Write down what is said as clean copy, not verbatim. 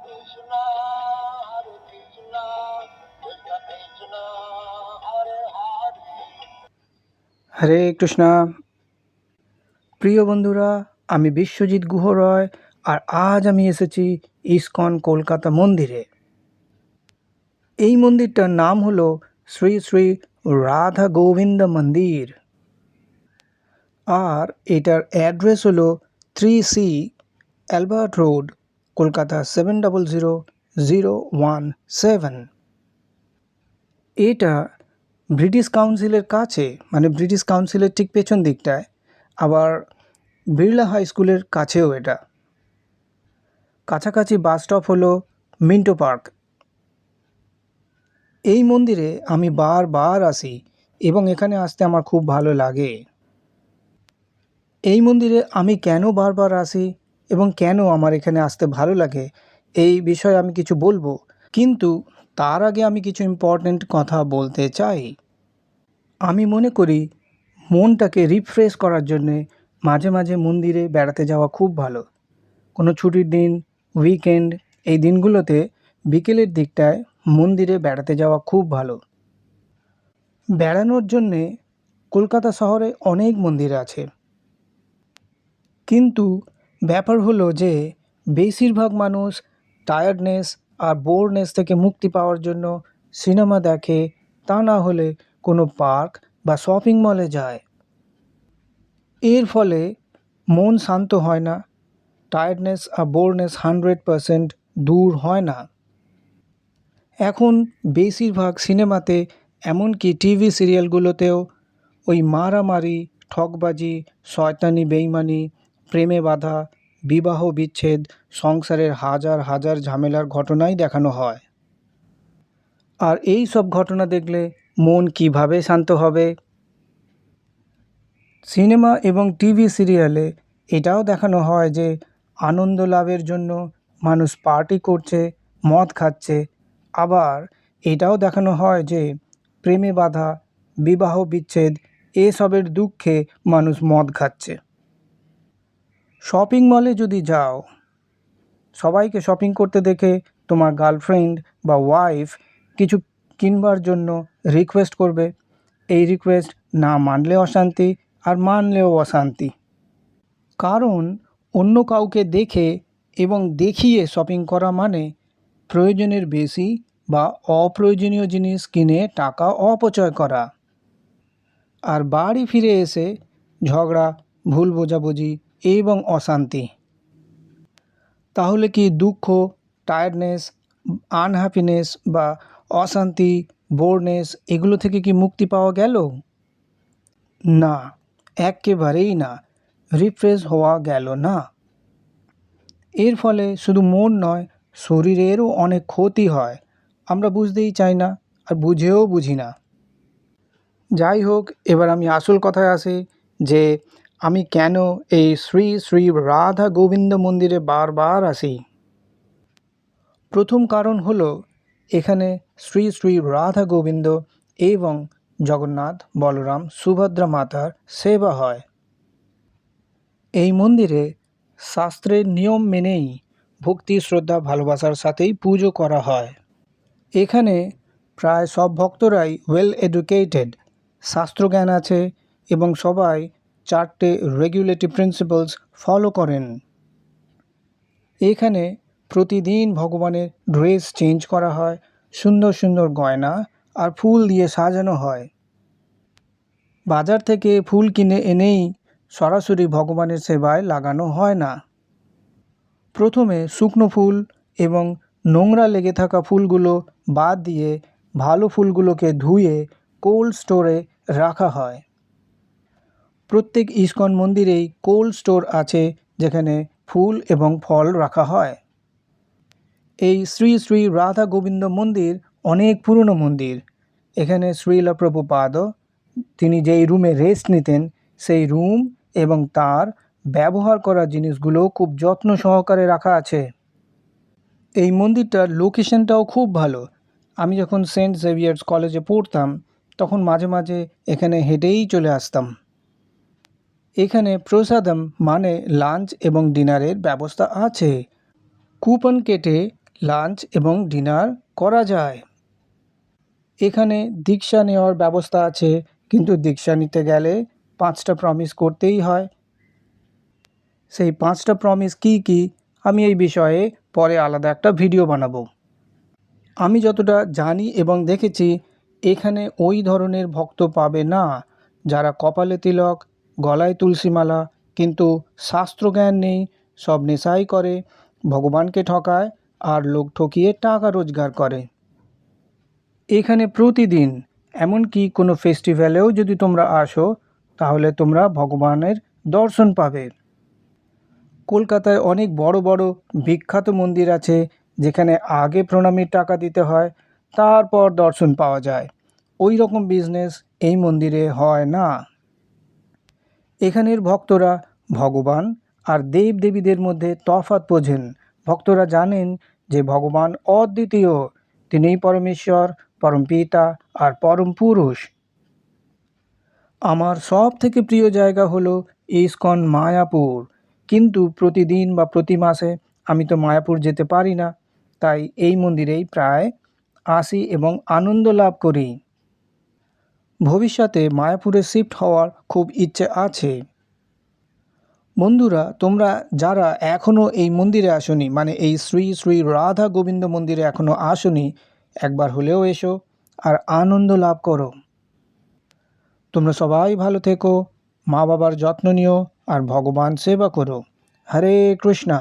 Krishna, Hare Krishna, Krishna Krishna, Hare Hare. হরে কৃষ্ণা। প্রিয় বন্ধুরা, আমি বিশ্বজিৎ গুহ রয়, আর আজ আমি এসেছি ইসকন কলকাতা মন্দিরে। এই মন্দিরটার নাম হলো শ্রী শ্রী রাধা গোবিন্দ মন্দির, আর এটার অ্যাড্রেস হলো 3C অ্যালবার্ট রোড, কলকাতা 700017। এটা ব্রিটিশ কাউন্সিলের কাছে, মানে ব্রিটিশ কাউন্সিলের ঠিক পেছন দিকটায়, আবার বিড়লা হাই স্কুলের কাছেও এটা। কাছাকাছি বাস স্টপ হলো মিন্টো পার্ক। এই মন্দিরে আমি বারবার আসি এবং এখানে আসতে আমার খুব ভালো লাগে। এই মন্দিরে আমি কেন বারবার আসি এবং কেন আমার এখানে আসতে ভালো লাগে এই বিষয়ে আমি কিছু বলবো, কিন্তু তার আগে আমি কিছু ইম্পর্ট্যান্ট কথা বলতে চাই। আমি মনে করি মনটাকে রিফ্রেশ করার জন্যে মাঝে মাঝে মন্দিরে বেড়াতে যাওয়া খুব ভালো। কোনো ছুটির দিন, উইকেন্ড, এই দিনগুলোতে বিকেলের দিকটায় মন্দিরে বেড়াতে যাওয়া খুব ভালো। বেড়ানোর জন্যে কলকাতা শহরে অনেক মন্দির আছে, কিন্তু ব্যাপার হলো যে বেশিরভাগ মানুষ টায়ার্ডনেস আর বোরনেস থেকে মুক্তি পাওয়ার জন্য সিনেমা দেখে, তা না হলে কোনো পার্ক বা শপিং মলে যায়। এর ফলে মন শান্ত হয় না, টায়ার্ডনেস আর বোরনেস 100% দূর হয় না। এখন বেশিরভাগ সিনেমাতে, এমনকি টিভি সিরিয়ালগুলোতেও ওই মারামারি, ঠকবাজি, শয়তানি বেইমানি, প্রেমে বাধা, বিবাহ বিচ্ছেদ, সংসারের হাজার হাজার ঝামেলার ঘটনাই দেখানো হয়। আর এই সব ঘটনা দেখলে মন কিভাবে শান্ত হবে? সিনেমা এবং টিভি সিরিয়ালে এটাও দেখানো হয় যে আনন্দ লাভের জন্য মানুষ পার্টি করছে, মদ খাচ্ছে। আবার এটাও দেখানো হয় যে প্রেমে বাধা, বিবাহ বিচ্ছেদ, এসবের দুঃখে মানুষ মদ খাচ্ছে। শপিং মলে যদি যাও, সবাইকে শপিং করতে দেখে তোমার গার্লফ্রেন্ড বা ওয়াইফ কিছু কিনবার জন্য রিকোয়েস্ট করবে। এই রিকোয়েস্ট না মানলে অশান্তি, আর মানলেও অশান্তি। কারণ অন্য কাউকে দেখে এবং দেখিয়ে শপিং করা মানে প্রয়োজনের বেশি বা অপ্রয়োজনীয় জিনিস কিনে টাকা অপচয় করা। আর বাড়ি ফিরে এসে ঝগড়া, ভুল বোঝাবুঝি এবং অশান্তি। তাহলে কি দুঃখ, টায়ার্ডনেস, আনহ্যাপিনেস বা অশান্তি, বোরনেস এগুলো থেকে কি মুক্তি পাওয়া গেল? না, একেবারেই না, রিফ্রেশ হওয়া গেল না। এর ফলে শুধু মন নয়, শরীরেরও অনেক ক্ষতি হয়। আমরা বুঝতেই চাই না, আর বুঝেও বুঝি না। যাই হোক, এবার আমি আসল কথায় আসি যে আমি কেন এই শ্রী শ্রী রাধা গোবিন্দ মন্দিরে বারবার আসি। প্রথম কারণ হলো এখানে শ্রী শ্রী রাধা গোবিন্দ এবং জগন্নাথ, বলরাম, সুভদ্রা মাতার সেবা হয়। এই মন্দিরে শাস্ত্রের নিয়ম মেনেই ভক্তি, শ্রদ্ধা, ভালোবাসার সাথেই পুজো করা হয়। এখানে প্রায় সব ভক্তরাই ওয়েল এডুকেটেড, শাস্ত্রজ্ঞান আছে এবং সবাই 4টে রেগুলেটরি প্রিন্সিপালস ফলো করেন। এখানে প্রতিদিন ভগবানের ড্রেস চেঞ্জ করা হয়, সুন্দর সুন্দর গয়না আর ফুল দিয়ে সাজানো হয়। বাজার থেকে ফুল কিনে এনেই সরাসরি ভগবানের সেবায় লাগানো হয় না। প্রথমে শুকনো ফুল এবং নোংরা লেগে থাকা ফুলগুলো বাদ দিয়ে ভালো ফুলগুলোকে ধুয়ে কোল্ড স্টোরে রাখা হয়। প্রত্যেক ইস্কন মন্দিরেই কোল্ড স্টোর আছে যেখানে ফুল এবং ফল রাখা হয়। এই শ্রী শ্রী রাধা গোবিন্দ মন্দির অনেক পুরনো মন্দির। এখানে শ্রীলা প্রভুপাদ তিনি যেই রুমে রেস্ট নিতেন, সেই রুম এবং তার ব্যবহার করা জিনিসগুলো খুব যত্ন সহকারে রাখা আছে। এই মন্দিরটার লোকেশনটাও খুব ভালো। আমি যখন সেন্ট জেভিয়ার্স কলেজে পড়তাম তখন মাঝে মাঝে এখানে হেঁটেই চলে আসতাম। এখানে প্রসাদম মানে লাঞ্চ এবং ডিনারের ব্যবস্থা আছে। কুপন কেটে লাঞ্চ এবং ডিনার করা যায়। এখানে দীক্ষা নেওয়ার ব্যবস্থা আছে, কিন্তু দীক্ষা নিতে গেলে 5টা প্রমিস করতেই হয়। সেই 5টা প্রমিস কী কী আমি এই বিষয়ে পরে আলাদা একটা ভিডিও বানাবো। আমি যতটা জানি এবং দেখেছি, এখানে ওই ধরনের ভক্ত পাবে না যারা কপালে তিলক, গলায় তুলসীমালা, কিন্তু শাস্ত্রজ্ঞান নেই, সব নেশাই করে, ভগবানকে ঠকায় আর লোক ঠকিয়ে টাকা রোজগার করে। এখানে প্রতিদিন, এমনকি কোনো ফেস্টিভ্যালেও যদি তোমরা আসো, তাহলে তোমরা ভগবানের দর্শন পাবে। কলকাতায় অনেক বড় বড় বিখ্যাত মন্দির আছে, যেখানে আগে প্রণামীর টাকা দিতে হয়, তারপর দর্শন পাওয়া যায়। ওই রকম বিজনেস এই মন্দিরে হয় না। এখানের ভক্তরা ভগবান আর দেবদেবীদের মধ্যে তফাৎ বোঝেন। ভক্তরা জানেন যে ভগবান অদ্বিতীয়, তিনিই পরমেশ্বর, পরমপিতা আর পরম পুরুষ। আমার সব থেকে প্রিয় জায়গা হলো ইস্কন মায়াপুর, কিন্তু প্রতিদিন বা প্রতি মাসে আমি তো মায়াপুর যেতে পারি না, তাই এই মন্দিরেই প্রায় আসি এবং আনন্দ লাভ করি। ভবিষ্যতে মায়াপুরে শিফট হওয়ার খুব ইচ্ছে আছে। বন্ধুরা, তোমরা যারা এখনও এই মন্দিরে আসোনি, মানে এই শ্রী শ্রী রাধা গোবিন্দ মন্দিরে এখনও আসোনি, একবার হলেও এসো আর আনন্দ লাভ করো। তোমরা সবাই ভালো থেকো, মা বাবার যত্ন নিও আর ভগবান সেবা করো। হরে কৃষ্ণা।